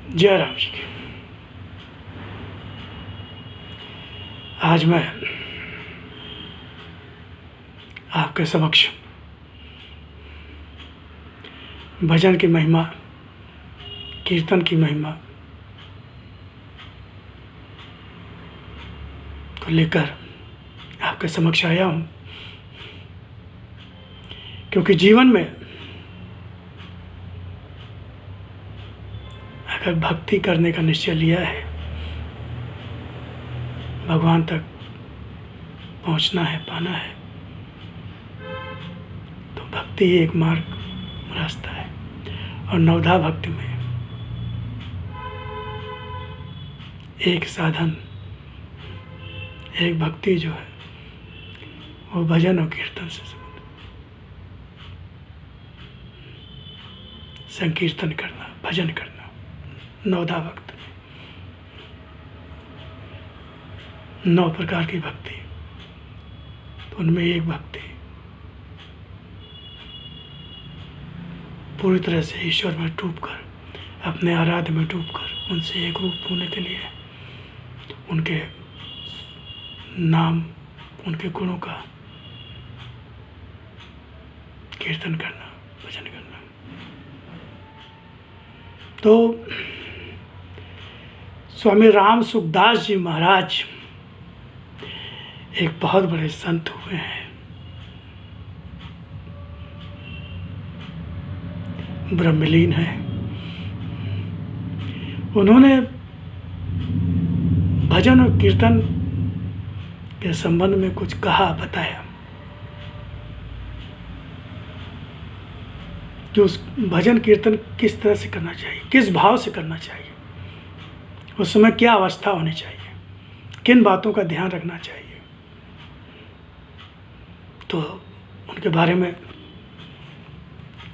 जय राम जी की। आज मैं आपके समक्ष भजन की महिमा, कीर्तन की महिमा को लेकर आपके समक्ष आया हूँ, क्योंकि जीवन में अगर भक्ति करने का निश्चय लिया है, भगवान तक पहुंचना है, पाना है, तो भक्ति ही एक मार्ग, रास्ता है। और नवधा भक्ति में एक साधन, एक भक्ति जो है वो भजन और कीर्तन से संकीर्तन करना, भजन करना। नवधा भक्ति में 9 प्रकार की भक्ति, तो उनमें एक भक्ति पूरी तरह से ईश्वर में डूबकर, अपने आराध्य में डूबकर उनसे एक रूप होने के लिए उनके नाम, उनके गुणों का कीर्तन करना, भजन करना। तो स्वामी राम सुखदास जी महाराज एक बहुत बड़े संत हुए हैं, ब्रह्मलीन हैं। उन्होंने भजन और कीर्तन के संबंध में कुछ कहा, बताया कि उस भजन कीर्तन किस तरह से करना चाहिए, किस भाव से करना चाहिए, उस समय क्या अवस्था होनी चाहिए, किन बातों का ध्यान रखना चाहिए। तो उनके बारे में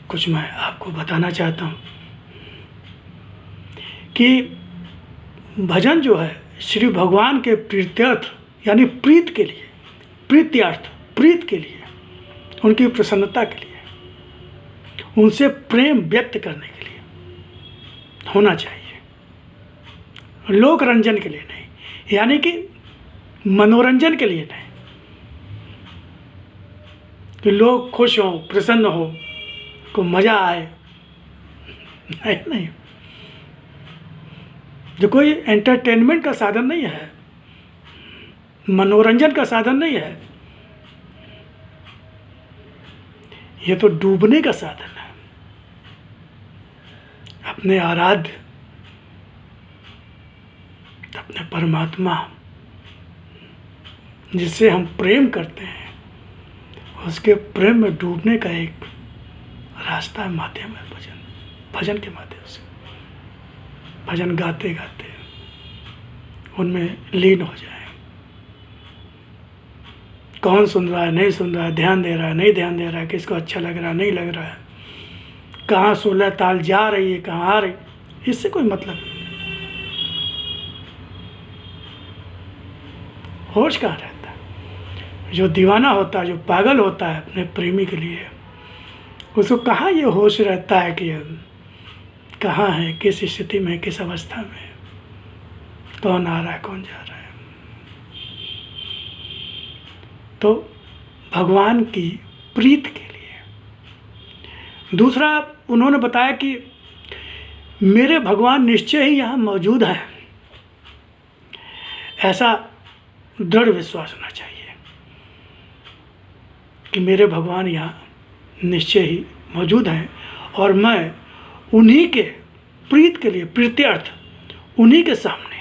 कुछ मैं आपको बताना चाहता हूँ कि भजन जो है श्री भगवान के प्रीत्यर्थ, यानी प्रीत के लिए, प्रीत्यार्थ, प्रीत के लिए, उनकी प्रसन्नता के लिए, उनसे प्रेम व्यक्त करने के लिए होना चाहिए, लोक रंजन के लिए नहीं, यानी कि मनोरंजन के लिए नहीं, कि लोग खुश हों, प्रसन्न हो, को मज़ा आए, नहीं। जो कोई एंटरटेनमेंट का साधन नहीं है, मनोरंजन का साधन नहीं है, ये तो डूबने का साधन है। अपने आराध्य, अपने परमात्मा जिससे हम प्रेम करते हैं, उसके प्रेम में डूबने का एक रास्ता है, माध्यम है भजन, भजन के माध्यम से। भजन गाते गाते उनमें लीन हो जाए। कौन सुन रहा है, नहीं सुन रहा है, ध्यान दे रहा है, नहीं ध्यान दे रहा है, किसको अच्छा लग रहा है, नहीं लग रहा है, कहाँ 16 ताल जा रही है, कहाँ आ रही, इससे कोई मतलब नहीं। होश कहाँ रहता है? जो दीवाना होता है, जो पागल होता है अपने प्रेमी के लिए, उसको कहाँ ये होश रहता है कि कहाँ है, किस स्थिति में, किस अवस्था में, कौन आ रहा है, कौन जा रहा है। तो भगवान की प्रीत के लिए। दूसरा उन्होंने बताया कि मेरे भगवान निश्चय ही यहाँ मौजूद हैं, ऐसा दृढ़ विश्वास होना चाहिए कि मेरे भगवान यहाँ निश्चय ही मौजूद हैं, और मैं उन्हीं के प्रीत के लिए, प्रीत्यर्थ, उन्हीं के सामने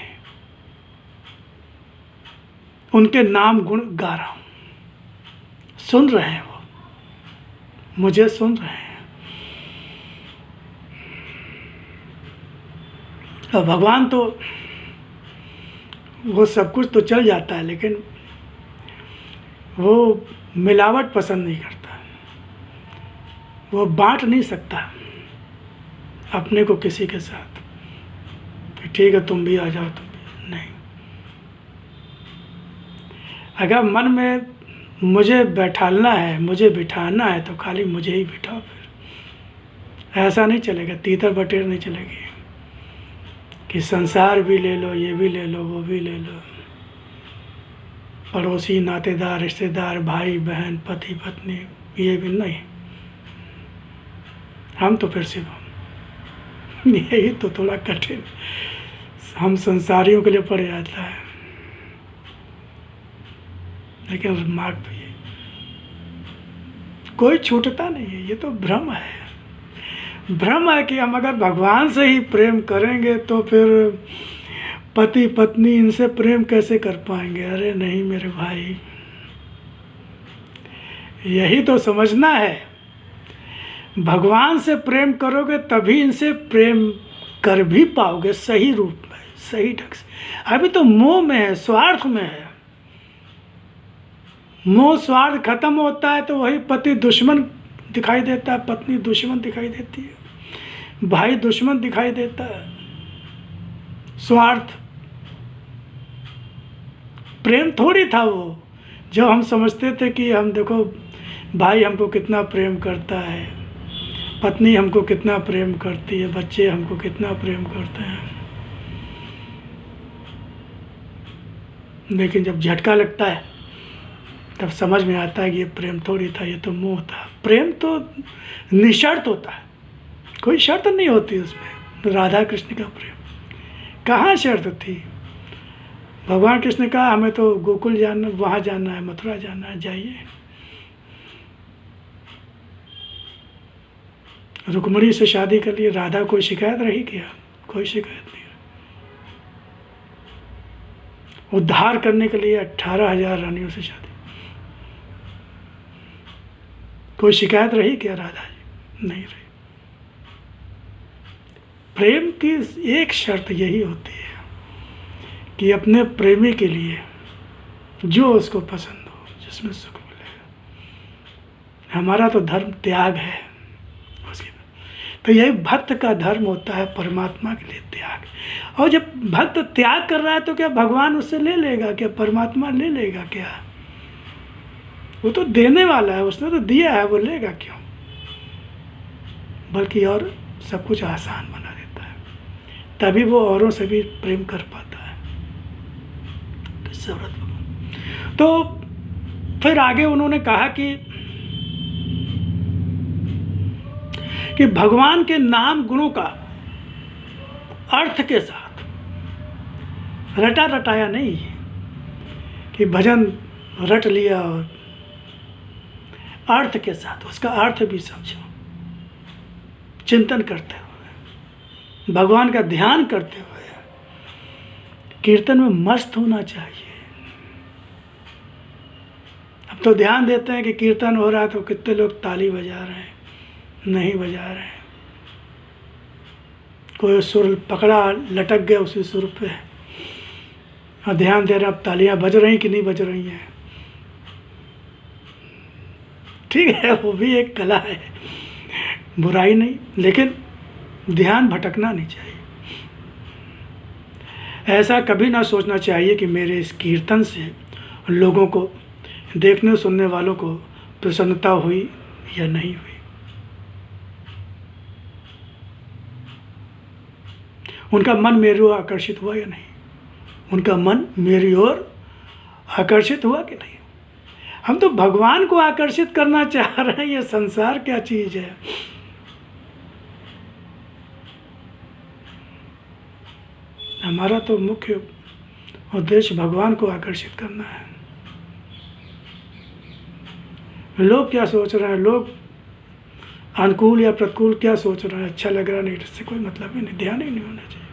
उनके नाम गुण गा रहा हूँ। सुन रहे हैं वो, मुझे सुन रहे हैं। और भगवान तो वो सब कुछ तो चल जाता है, लेकिन वो मिलावट पसंद नहीं करता, वो बांट नहीं सकता अपने को किसी के साथ कि ठीक है तुम भी आ जाओ, तुम भी नहीं। अगर मन में मुझे बैठालना है, मुझे बिठाना है, तो खाली मुझे ही बिठाओ। फिर ऐसा नहीं चलेगा, तीतर बटेर नहीं चलेगी। कि संसार भी ले लो, ये भी ले लो, वो भी ले लो, पड़ोसी, नातेदार, रिश्तेदार, भाई बहन, पति पत्नी, ये भी नहीं। हम तो फिर सिर्फ यही तो थोड़ा कठिन हम संसारियों के लिए पड़ जाता है, लेकिन मार्ग तो ये कोई छूटता नहीं है। ये तो भ्रम है, भ्रम है कि हम अगर भगवान से ही प्रेम करेंगे तो फिर पति पत्नी इनसे प्रेम कैसे कर पाएंगे। अरे नहीं मेरे भाई, यही तो समझना है। भगवान से प्रेम करोगे तभी इनसे प्रेम कर भी पाओगे सही रूप में, सही ढंग से। अभी तो मोह में है, स्वार्थ में है। मोह स्वार्थ खत्म होता है तो वही पति दुश्मन दिखाई देता है, पत्नी दुश्मन दिखाई देती है, भाई दुश्मन दिखाई देता है। स्वार्थ प्रेम थोड़ी था वो, जब हम समझते थे कि हम देखो भाई हमको कितना प्रेम करता है, पत्नी हमको कितना प्रेम करती है, बच्चे हमको कितना प्रेम करते हैं। लेकिन जब झटका लगता है तब समझ में आता है कि ये प्रेम थोड़ी था, ये तो मोह था। प्रेम तो निशर्त होता है, कोई शर्त नहीं होती उसमें। राधा कृष्ण का प्रेम कहाँ शर्त थी। भगवान कृष्ण ने कहा हमें तो गोकुल जाना, वहाँ जाना है, मथुरा जाना है, जाइए। रुक्मिणी से शादी कर लिए, राधा कोई शिकायत रही क्या? कोई शिकायत नहीं। उद्धार करने के लिए 18,000 रानियों से शादी, कोई शिकायत रही क्या राधा जी? नहीं रही। प्रेम की एक शर्त यही होती है कि अपने प्रेमी के लिए जो उसको पसंद हो, जिसमें सुख मिलेगा। हमारा तो धर्म त्याग है उसके, तो यही भक्त का धर्म होता है, परमात्मा के लिए त्याग। और जब भक्त त्याग कर रहा है तो क्या भगवान उससे ले लेगा क्या? परमात्मा ले लेगा क्या? वो तो देने वाला है, उसने तो दिया है, वो लेगा क्यों? बल्कि और सब कुछ आसान बना देता है, तभी वो औरों से भी प्रेम कर पाता है। तो फिर आगे उन्होंने कहा कि भगवान के नाम गुणों का अर्थ के साथ रटा रटाया नहीं है कि भजन रट लिया, और अर्थ के साथ उसका अर्थ भी समझो। चिंतन करते हुए, भगवान का ध्यान करते हुए, कीर्तन में मस्त होना चाहिए। अब तो ध्यान देते हैं कि कीर्तन हो रहा है तो कितने लोग ताली बजा रहे हैं, नहीं बजा रहे हैं। कोई सुर पकड़ा, लटक गया उसी सुर पे, और ध्यान दे रहे अब तालियां बज रही कि नहीं बज रही हैं। ठीक है, वो भी एक कला है, बुराई नहीं, लेकिन ध्यान भटकना नहीं चाहिए। ऐसा कभी ना सोचना चाहिए कि मेरे इस कीर्तन से लोगों को, देखने सुनने वालों को प्रसन्नता हुई या नहीं हुई। उनका मन मेरी ओर आकर्षित हुआ या नहीं, उनका मन मेरी ओर आकर्षित हुआ कि नहीं। हम तो भगवान को आकर्षित करना चाह रहे हैं, ये संसार क्या चीज है। हमारा तो मुख्य उद्देश्य भगवान को आकर्षित करना है। लोग क्या सोच रहे हैं, लोग अनुकूल या प्रतिकूल क्या सोच रहे हैं, अच्छा लग रहा नहीं, इससे कोई मतलब ही नहीं, ध्यान ही नहीं होना चाहिए।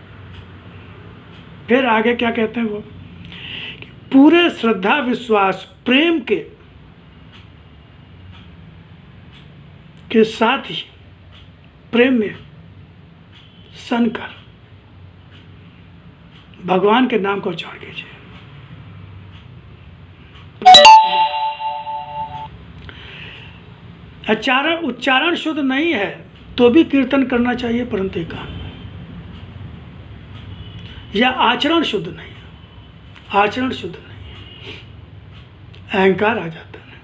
फिर आगे क्या कहते हैं वो, कि पूरे श्रद्धा विश्वास प्रेम के साथ ही प्रेम में सन कर भगवान के नाम को उच्चारण कीजिए। उच्चारण शुद्ध नहीं है तो भी कीर्तन करना चाहिए, परंतु एकांत। या आचरण शुद्ध नहीं है, आचरण शुद्ध नहीं है, अहंकार आ जाता है।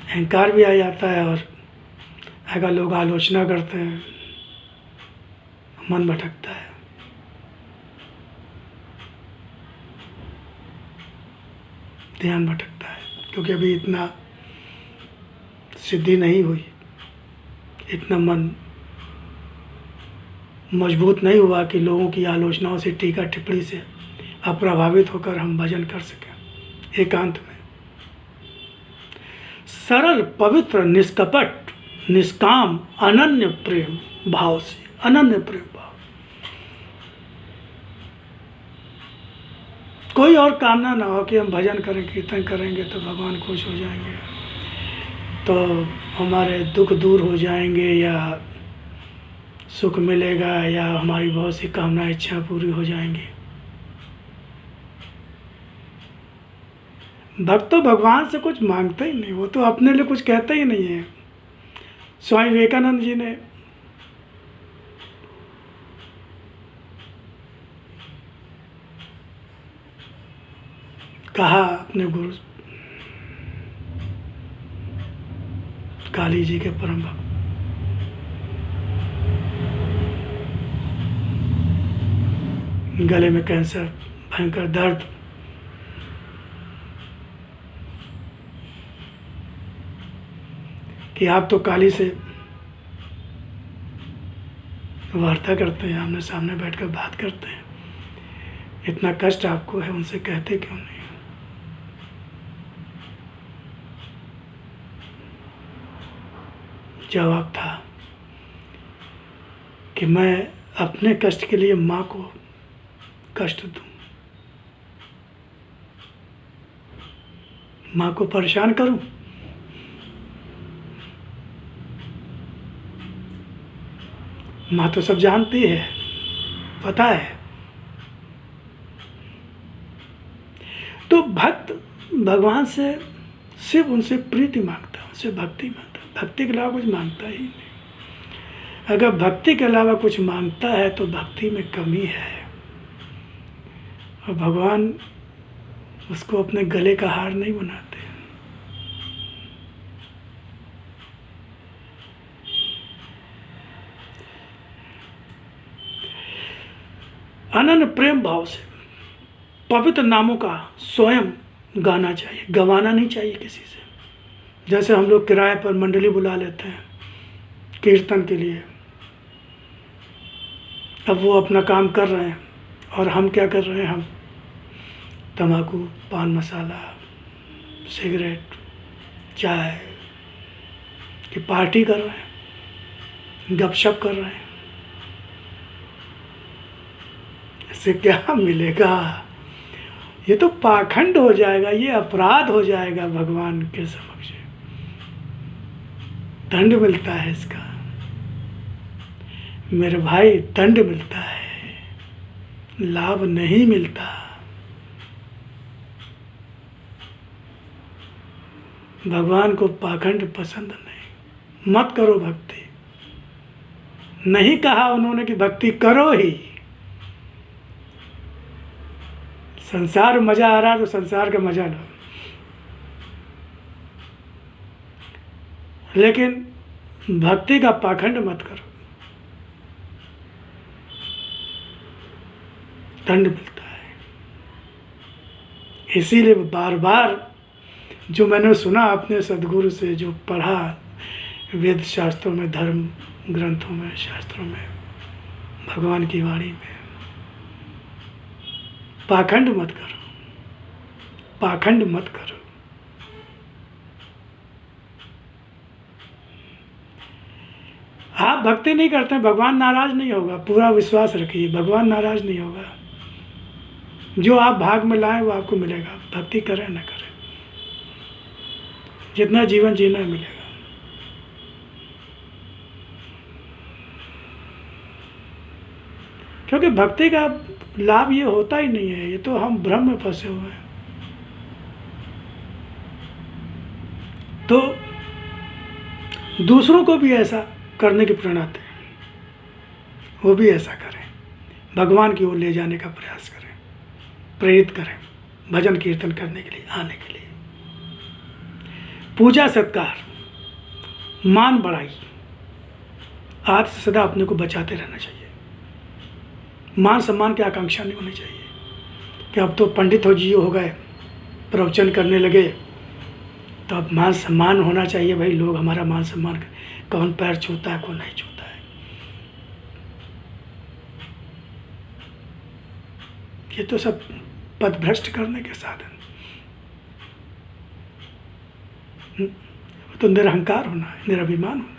अहंकार भी आ जाता है और अगर लोग आलोचना करते हैं, मन भटकता है। ध्यान भटकता है, क्योंकि अभी इतना सिद्धि नहीं हुई, इतना मन मजबूत नहीं हुआ कि लोगों की आलोचनाओं से, टीका टिप्पणी से अप्रभावित होकर हम भजन कर सकें एकांत में। सरल, पवित्र, निष्कपट, निष्काम, अनन्य प्रेम भाव से, अनन्य प्रेम भाव, कोई और कामना ना हो कि हम भजन करें, कीर्तन करेंगे तो भगवान खुश हो जाएंगे, तो हमारे दुख दूर हो जाएंगे, या सुख मिलेगा, या हमारी बहुत सी कामना इच्छा पूरी हो जाएंगी। भक्त तो भगवान से कुछ मांगते ही नहीं, वो तो अपने लिए कुछ कहते ही नहीं है। स्वामी विवेकानंद जी ने कहा अपने गुरु काली जी के परम भक्त, गले में कैंसर, भयंकर दर्द, कि आप तो काली से वार्ता करते हैं, आमने सामने बैठकर बात करते हैं, इतना कष्ट आपको है, उनसे कहते क्यों नहीं? जवाब था कि मैं अपने कष्ट के लिए माँ को कष्ट दूं, माँ को परेशान करूं? माँ तो सब जानती है, पता है। तो भक्त भगवान से सिर्फ उनसे प्रीति मांगता है, उनसे भक्ति मांगता है, भक्ति के अलावा कुछ मांगता ही नहीं। अगर भक्ति के अलावा कुछ मांगता है तो भक्ति में कमी है, और भगवान उसको अपने गले का हार नहीं बनाते। अनन्य प्रेम भाव से पवित्र नामों का स्वयं गाना चाहिए, गवाना नहीं चाहिए किसी से। जैसे हम लोग किराए पर मंडली बुला लेते हैं कीर्तन के लिए, अब वो अपना काम कर रहे हैं और हम क्या कर रहे हैं, हम तम्बाकू, पान मसाला, सिगरेट, चाय की पार्टी कर रहे हैं, गपशप कर रहे हैं। इससे क्या मिलेगा? ये तो पाखंड हो जाएगा, ये अपराध हो जाएगा भगवान के समक्ष, दंड मिलता है इसका मेरे भाई, दंड मिलता है, लाभ नहीं मिलता। भगवान को पाखंड पसंद नहीं, मत करो भक्ति। नहीं कहा उन्होंने कि भक्ति करो ही, संसार मजा आ रहा है तो संसार का मजा लो, लेकिन भक्ति का पाखंड मत करो, दंड मिलता है। इसीलिए बार बार जो मैंने सुना अपने सदगुरु से, जो पढ़ा वेद शास्त्रों में, धर्म ग्रंथों में, शास्त्रों में, भगवान की वाणी में, पाखंड मत करो, पाखंड मत करो। आप भक्ति नहीं करते हैं, भगवान नाराज नहीं होगा, पूरा विश्वास रखिए, भगवान नाराज नहीं होगा। जो आप भाग में लाएं वो आपको मिलेगा, भक्ति करें ना करें, जितना जीवन जीना मिलेगा। क्योंकि भक्ति का लाभ ये होता ही नहीं है, ये तो हम भ्रम में फंसे हुए हैं। तो दूसरों को भी ऐसा करने की प्रेरणा दें, वो भी ऐसा करें, भगवान की ओर ले जाने का प्रयास करें, प्रेरित करें भजन कीर्तन करने के लिए, आने के लिए। पूजा सत्कार, मान बढ़ाई, आज से सदा अपने को बचाते रहना चाहिए। मान सम्मान की आकांक्षा नहीं होनी चाहिए कि अब तो पंडित हो गए, प्रवचन करने लगे तो अब मान सम्मान होना चाहिए। भाई लोग हमारा मान सम्मान करें, कौन पैर छूता है कौन नहीं छूता है। ये तो सब पदभ्रष्ट करने के साधन। तो निरहंकार होना है, निराभिमान होना है।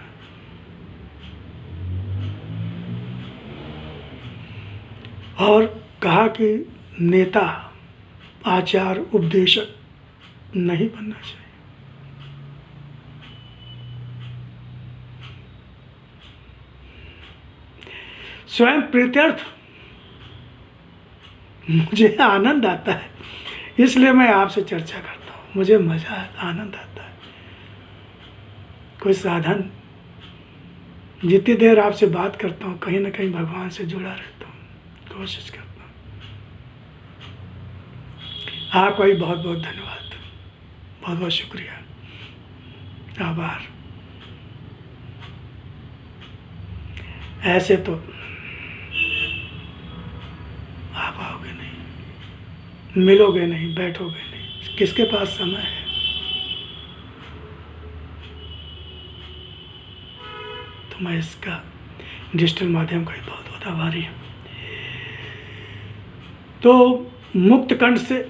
और कहा कि नेता, आचार्य, उपदेशक नहीं बनना चाहिए। स्वयं प्रीत्यर्थ मुझे आनंद आता है, इसलिए मैं आपसे चर्चा करता हूँ। मुझे मजा आता, आनंद आता है। कोई साधन, जितनी देर आपसे बात करता हूँ कहीं ना कहीं भगवान से जुड़ा रहता हूँ, कोशिश करता हूँ। आपका भी बहुत बहुत धन्यवाद, बहुत बहुत शुक्रिया, आभार। ऐसे तो आप आओगे नहीं, मिलोगे नहीं, बैठोगे नहीं, किसके पास समय है। तो मैं इसका डिजिटल माध्यम का भी बहुत बहुत आभारी हूँ। तो मुक्त कंठ से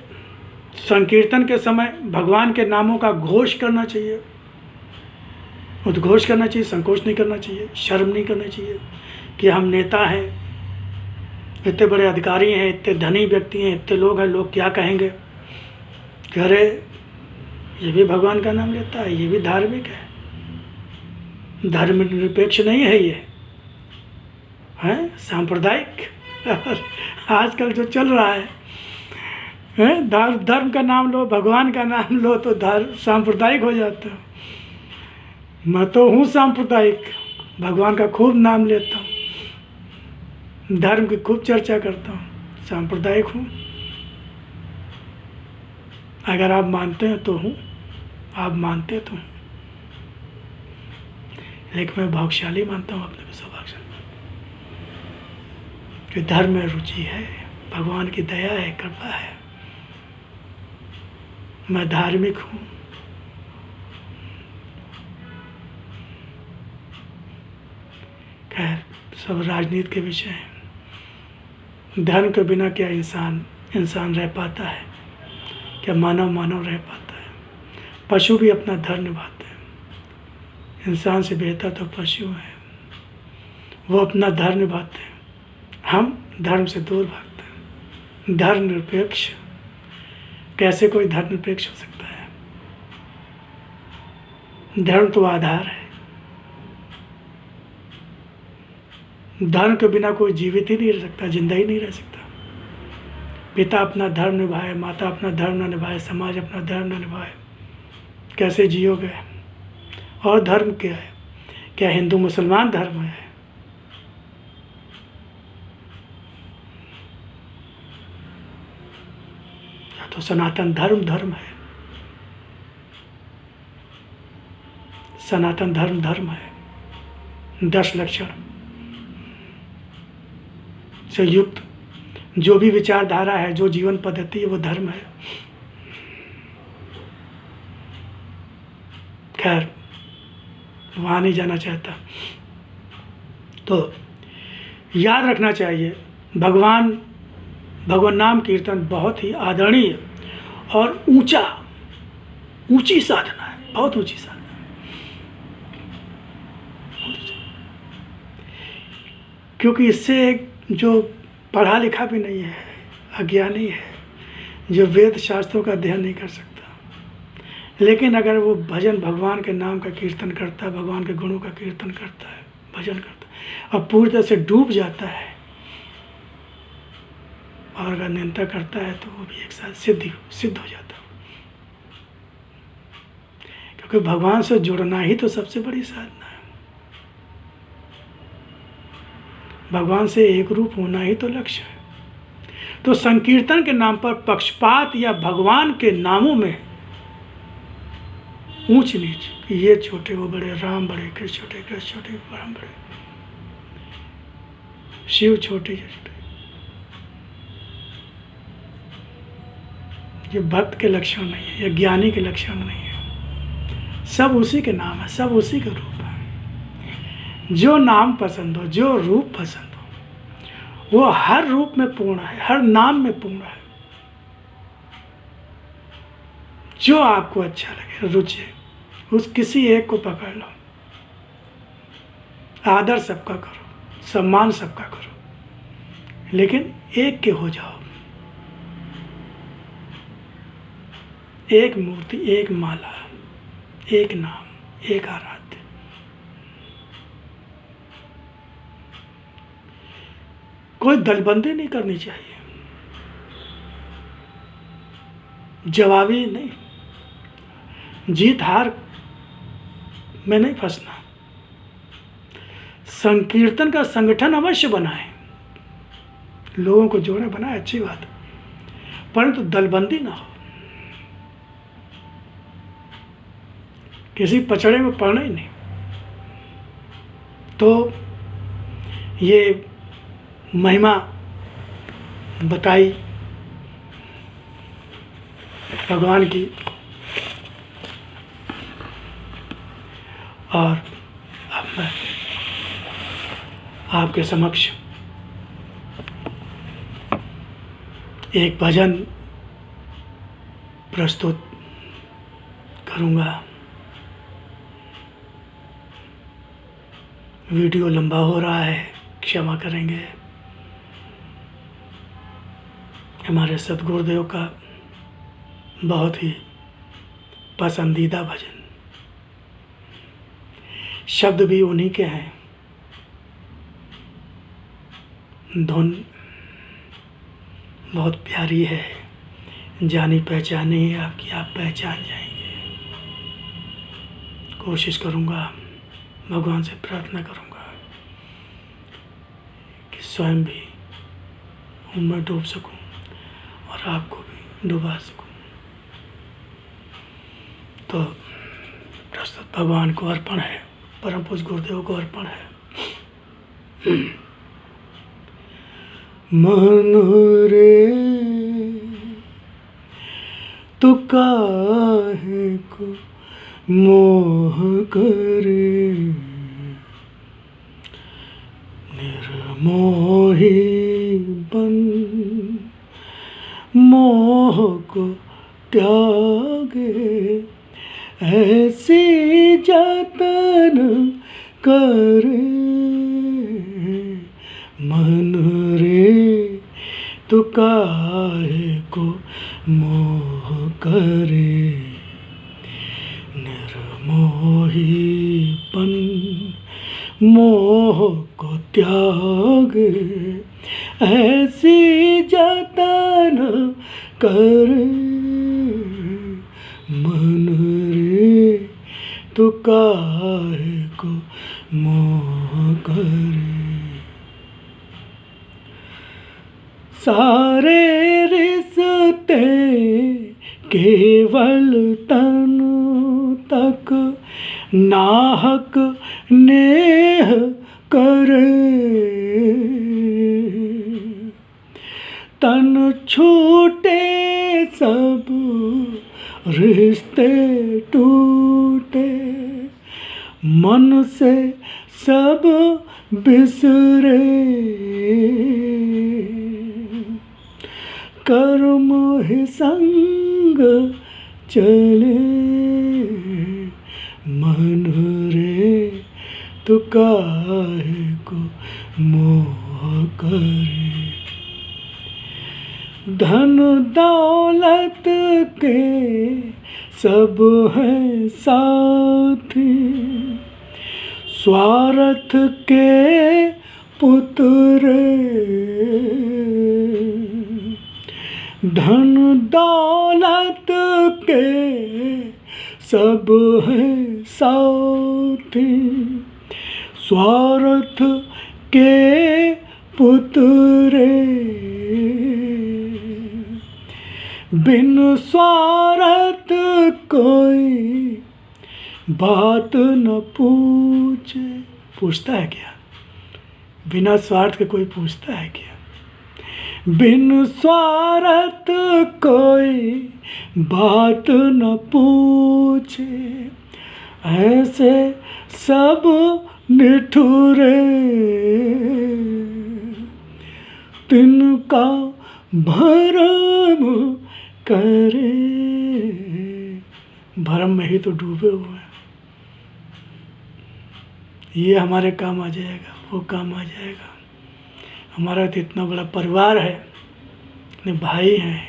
संकीर्तन के समय भगवान के नामों का घोष करना चाहिए, उद्घोष करना चाहिए, संकोच नहीं करना चाहिए, शर्म नहीं करना चाहिए कि हम नेता हैं, इतने बड़े अधिकारी हैं, इतने धनी व्यक्ति हैं, इतने लोग हैं, लोग क्या कहेंगे। अरे ये भी भगवान का नाम लेता है, ये भी धार्मिक है, धर्मनिरपेक्ष नहीं है, ये है सांप्रदायिक। आजकल जो चल रहा है, धर्म का नाम लो, भगवान का नाम लो तो सांप्रदायिक हो जाता है। मैं तो हूँ सांप्रदायिक, भगवान का खूब नाम लेता हूँ, धर्म की खूब चर्चा करता हूँ, सांप्रदायिक हूँ। अगर आप मानते हैं तो हूँ, आप मानते तो हूँ, लेकिन मैं भाग्यशाली मानता हूँ अपने को, सौभाग्यशाली कि धर्म में रुचि है, भगवान की दया है, कृपा है, मैं धार्मिक हूँ। खैर सब राजनीति के विषय हैं। धर्म के बिना क्या इंसान रह पाता है, क्या मानव रह पाता है। पशु भी अपना धर्म निभाते हैं, इंसान से बेहतर तो पशु है, वो अपना धर्म निभाते हैं, हम धर्म से दूर भागते हैं। धर्म निरपेक्ष, कैसे कोई धर्म निरपेक्ष हो सकता है। धर्म तो आधार है, धर्म के बिना कोई जीवित ही नहीं रह सकता, जिंदा ही नहीं रह सकता। पिता अपना धर्म निभाए, माता अपना धर्म न निभाए, समाज अपना धर्म न निभाए, कैसे जियोगे। और धर्म क्या है, क्या हिंदू मुसलमान धर्म है। तो सनातन धर्म है, सनातन धर्म है। 10 लक्षण से युक्त जो भी विचारधारा है, जो जीवन पद्धति है, वो धर्म है। खैर वहाँ नहीं जाना चाहता। तो याद रखना चाहिए, भगवान नाम कीर्तन बहुत ही आदरणीय और ऊंची साधना है, बहुत ऊंची साधना है। क्योंकि इससे जो पढ़ा लिखा भी नहीं है, अज्ञानी है, जो वेद शास्त्रों का अध्ययन नहीं कर सकता, लेकिन अगर वो भजन भगवान के नाम का कीर्तन करता है, भगवान के गुणों का कीर्तन करता है, भजन करता है और पूरी तरह से डूब जाता है, और अगर निंदा करता है तो वो भी एक साथ सिद्ध हो जाता है। क्योंकि भगवान से जुड़ना ही तो सबसे बड़ी साधना है, भगवान से एक रूप होना ही तो लक्ष्य है। तो संकीर्तन के नाम पर पक्षपात या भगवान के नामों में ऊंच नीच, ये छोटे वो बड़े, राम बड़े कृष्ण छोटे, कृष्ण छोटे राम बड़े, शिव छोटे छोटे। ये भक्त के लक्षण नहीं है, ये ज्ञानी के लक्षण नहीं है। सब उसी के नाम है, सब उसी का रूप है। जो नाम पसंद हो, जो रूप पसंद हो, वो हर रूप में पूर्ण है, हर नाम में पूर्ण है। जो आपको अच्छा लगे, रुचि, उस किसी एक को पकड़ लो। आदर सबका करो, सम्मान सबका करो, लेकिन एक के हो जाओ। एक मूर्ति, एक माला, एक नाम, एक आराध्य। कोई दलबंदी नहीं करनी चाहिए, जवाबी नहीं, जीत हार में नहीं फंसना। संकीर्तन का संगठन अवश्य बनाए, लोगों को जोड़े, बनाए, अच्छी बात, परंतु दलबंदी ना हो। किसी पचड़े में पड़ना ही नहीं। तो ये महिमा बताई भगवान की, और अब मैं आपके समक्ष एक भजन प्रस्तुत करूँगा। वीडियो लंबा हो रहा है, क्षमा करेंगे। हमारे सद्गुरुदेव का बहुत ही पसंदीदा भजन, शब्द भी उन्हीं के हैं, धुन बहुत प्यारी है, जानी पहचानी है आपकी, आप पहचान जाएंगे। कोशिश करूँगा, भगवान से प्रार्थना करूँगा कि स्वयं भी उनमें डूब सकूं और आपको भी डुबा सकूं। तो प्रस्तुत भगवान को अर्पण है, परम पूज्य गुरुदेव को अर्पण है। मन रे तू काहे को मोह करे, निर्मोही बन मोह को त्यागे, ऐसी जतन करे। मन रे तू काहे को मोह करे, निर्मोहीपन मोह को त्यागे, ऐसी जतन करे। मन रे तू काहे को मोह करे। सारे रिश्ते केवल तनु तक नाहक नेह करे, तन छूटे सब रिश्ते टूटे, मन से सब बिसरे, कर्म ही संग चले। मन रे तू काहे को मोह करे, धन दौलत के सब हैं साथी, स्वार्थ के पुतरे, धन दौलत के सब हैं साथी, स्वार्थ के पुतरे, बिन स्वार्थ कोई बात न पूछे। पूछता है क्या? बिना स्वार्थ के कोई पूछता है क्या? बिन स्वार्थ कोई बात न पूछे, ऐसे सब निठुरे, तिनका भरम करे। भरम में ही तो डूबे हुए हैं। ये हमारे काम आ जाएगा, वो काम आ जाएगा। हमारा तो इतना बड़ा परिवार है, इतने भाई हैं,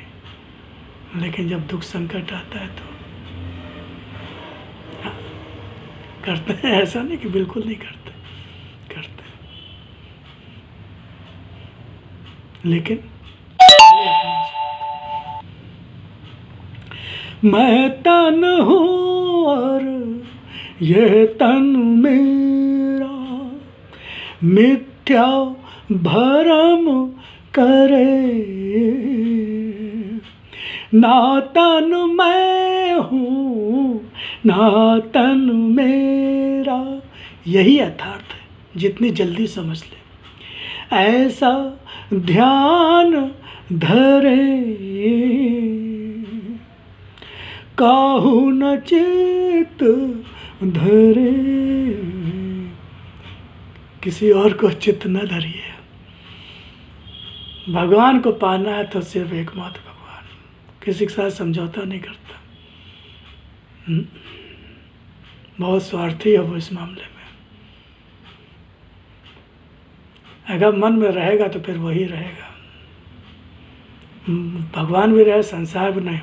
लेकिन जब दुख संकट आता है तो करते हैं। ऐसा नहीं कि बिल्कुल नहीं करते, करते हैं। लेकिन मैं तन हूँ और ये तन मेरा, मिथ्या भरम करे। ना तन मैं हूँ ना तन मेरा, यही यथार्थ है। जितनी जल्दी समझ ले ऐसा ध्यान धरे, काहू न चित धरे। किसी और को चित्त न धरिए। भगवान को पाना है तो सिर्फ एकमात्र भगवान, किसी के साथ समझौता नहीं करता। बहुत स्वार्थी है वो इस मामले में। अगर मन में रहेगा तो फिर वही रहेगा। भगवान भी रहे, संसार भी नहीं।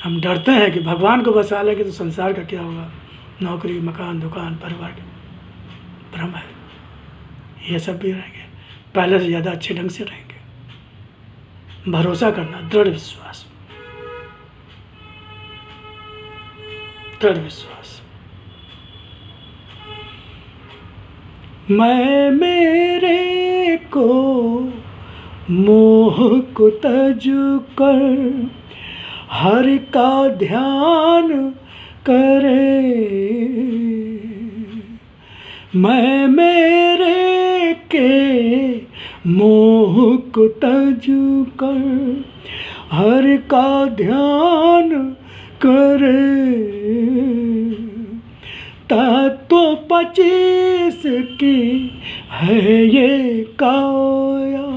हम डरते हैं कि भगवान को बसा लेंगे तो संसार का क्या होगा, नौकरी, मकान, दुकान, परिवार का भ्रम है। ये सब भी रहेंगे, पहले से ज़्यादा अच्छे ढंग से रहेंगे। भरोसा करना, दृढ़ विश्वास, दृढ़ विश्वास। मैं मेरे को मोह को तज कर हरि का ध्यान करे। मैं मेरे के मोह को तज कर हरि का ध्यान करे। तत्व 25 की है ये काया,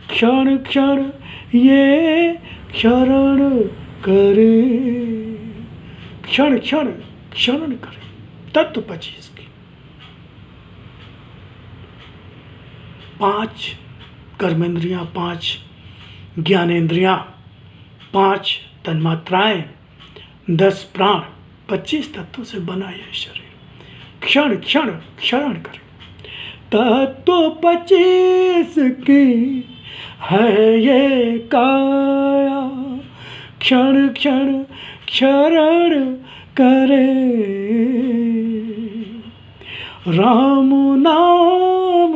क्षण क्षण ये क्षरण करे। क्षण क्षण क्षरण करे। तत्व 25 की 5 कर्मेंद्रियां, 5 ज्ञानेंद्रियां, 5 तन्मात्राएं, 10 प्राण, 25 तत्वों से बना यह शरीर। क्षण क्षण क्षरण करे। तत्व 25 की है ये काया, क्षण क्षण क्षरण करे। राम नाम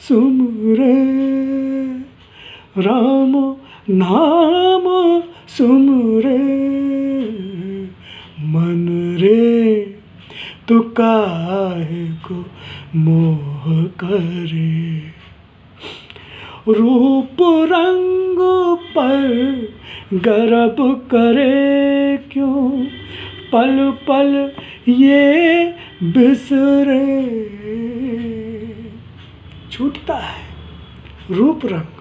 सुमरे, राम नाम सुमरे। मन रे तू काहे को मोह करे। रूप रंग पर गर्व करे क्यों, पल पल ये बिसरे। छूटता है रूप रंग।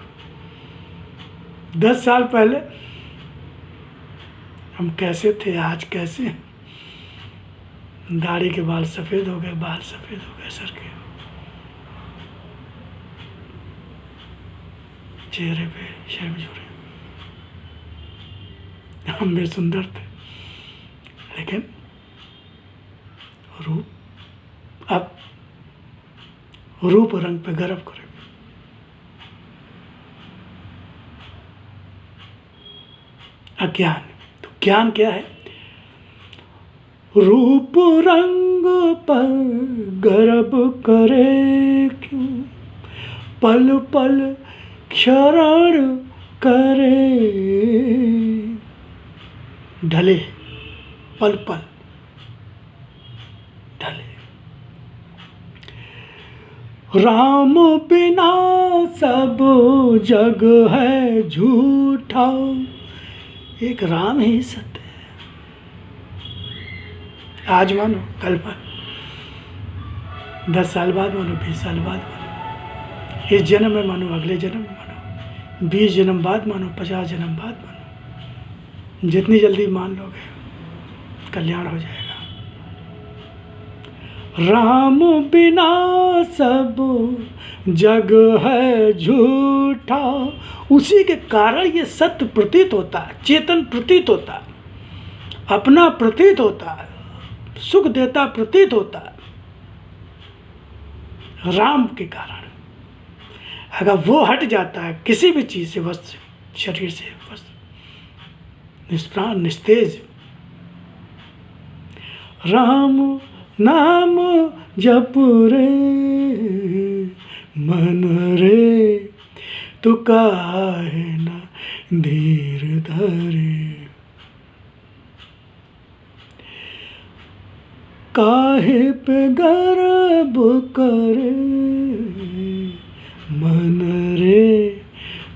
10 साल पहले हम कैसे थे, आज कैसे हैं। दाढ़ी के बाल सफ़ेद हो गए, बाल सफ़ेद हो गए सर के, चेहरे पे शर्म झुरे। हम भी सुंदर थे, लेकिन रूप, अब रूप रंग पे गर्व करें। अज्ञान, तो ज्ञान क्या है? रूप रंग पर गर्व करे क्यों, पल पल क्षरण करे। ढले, पल पल ढले। राम बिना सब जग है झूठा, एक राम ही सत्य है। आज मानो, कल मानो, 10 साल बाद मानो, 20 साल बाद मानो, इस जन्म में मानो, अगले जन्म में मानो, 20 जन्म बाद मानो, 50 जन्म बाद मानो, जितनी जल्दी मान लोगे कल्याण हो जाएगा। राम बिना सब जग है झूठा, उसी के कारण ये सत्य प्रतीत होता है, चेतन प्रतीत होता है, अपना प्रतीत होता है, सुख देता प्रतीत होता है, राम के कारण। अगर वो हट जाता है किसी भी चीज से, बस शरीर से, बस निष्प्राण निस्तेज। राम नाम जप रे मन रे, तू काहे ना धीर धरे, काहे पे गर्व करे मन रे,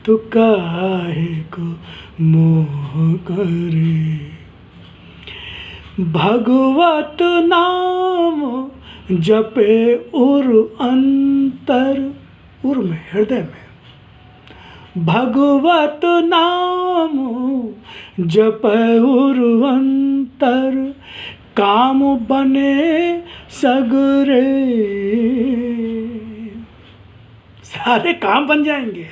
तू काहे को मोह करे। भगवत नाम जपे उर अंतर, उर में हृदय में, भगवत नाम जपे उर अंतर, काम बने सगरे, सारे काम बन जाएंगे।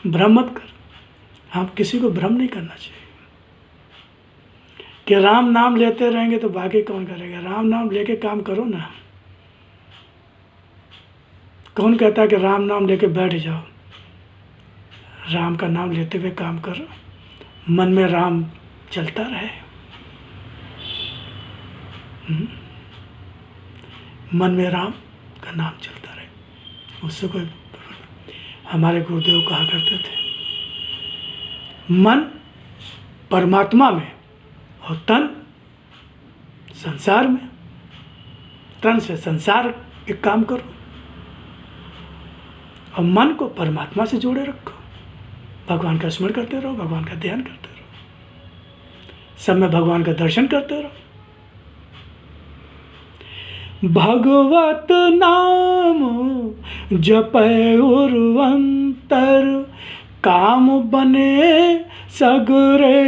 भ्रम मत कर, आप किसी को भ्रम नहीं करना चाहिए कि राम नाम लेते रहेंगे तो बाकी कौन करेगा। राम नाम लेके काम करो ना। कौन कहता है कि राम नाम लेके बैठ जाओ। राम का नाम लेते हुए काम करो, मन में राम चलता रहे। मन में राम का नाम चलता रहे, उससे कोई। हमारे गुरुदेव कहा करते थे, मन परमात्मा में और तन संसार में। तन से संसार के काम करो और मन को परमात्मा से जोड़े रखो। भगवान का स्मरण करते रहो, भगवान का ध्यान करते रहो, सब में भगवान का दर्शन करते रहो। भगवत नाम जपै उर्वंतर, काम बने सगरे,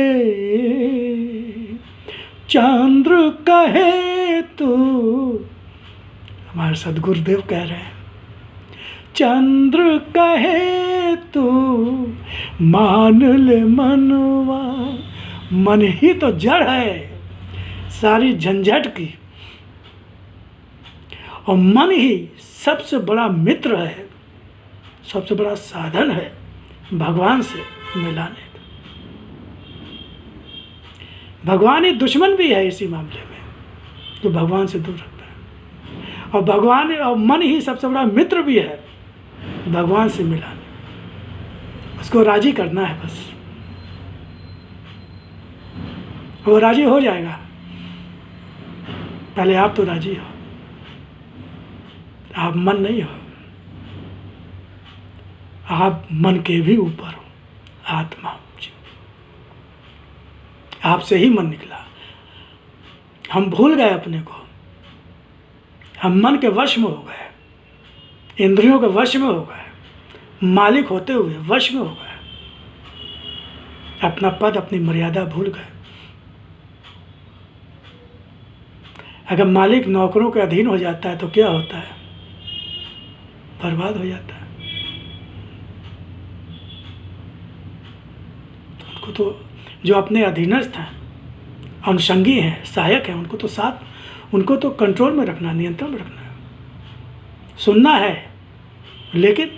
चंद्र कहे तू। हमारे सदगुरुदेव कह रहे हैं, चंद्र कहे तू मान ले मनवा। मन ही तो जड़ है सारी झंझट की, और मन ही सबसे बड़ा मित्र है, सबसे बड़ा साधन है भगवान से मिलाने का। भगवान ही दुश्मन भी है इसी मामले में, जो भगवान से दूर रखता है, और भगवान और मन ही सबसे बड़ा मित्र भी है भगवान से मिलाने। उसको राजी करना है बस, वो राजी हो जाएगा। पहले आप तो राजी हो, आप मन नहीं हो, आप मन के भी ऊपर हो, आत्मा। आपसे ही मन निकला, हम भूल गए अपने को, हम मन के वश में हो गए, इंद्रियों के वश में हो गए, मालिक होते हुए वश में हो गए, अपना पद अपनी मर्यादा भूल गए। अगर मालिक नौकरों के अधीन हो जाता है तो क्या होता है? बर्बाद हो जाता है। उनको तो जो अपने अधीनस्थ हैं, अनुषंगी हैं, सहायक हैं, उनको तो साथ, उनको तो कंट्रोल में रखना, नियंत्रण में रखना है, सुनना है, लेकिन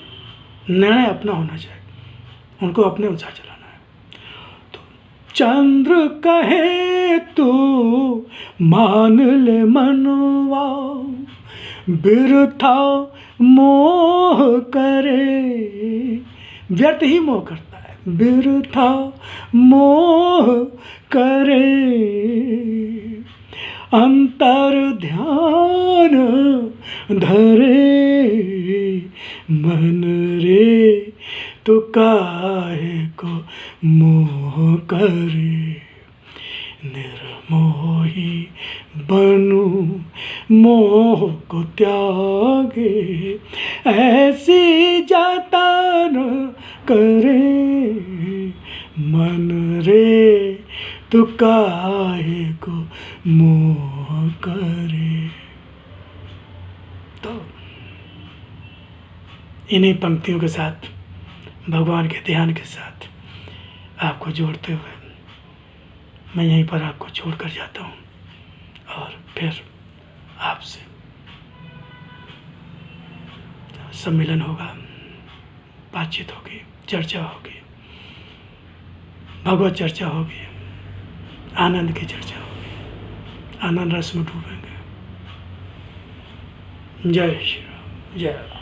निर्णय अपना होना चाहिए, उनको अपने अनुसार चलाना है। तो चंद्र कहे तू मान ले मनवा, बिरथा मोह करे, व्यर्थ ही मोह करता है, बिरथा मोह करे, अंतर ध्यान धरे, मन रे तो काहे को मोह करे, निर्मोही बनूं मोह को त्यागे, ऐसी जाता न करे, मन रे तो काहे को मोह करे। तो इन्हीं पंक्तियों के साथ, भगवान के ध्यान के साथ आपको जोड़ते हुए मैं यहीं पर आपको छोड़कर जाता हूँ, और फिर आपसे सम्मेलन होगा, बातचीत होगी, चर्चा होगी, भगवत चर्चा होगी, आनंद की चर्चा होगी, आनंद रस में डूबेंगे। जय श्री राम, जय राम।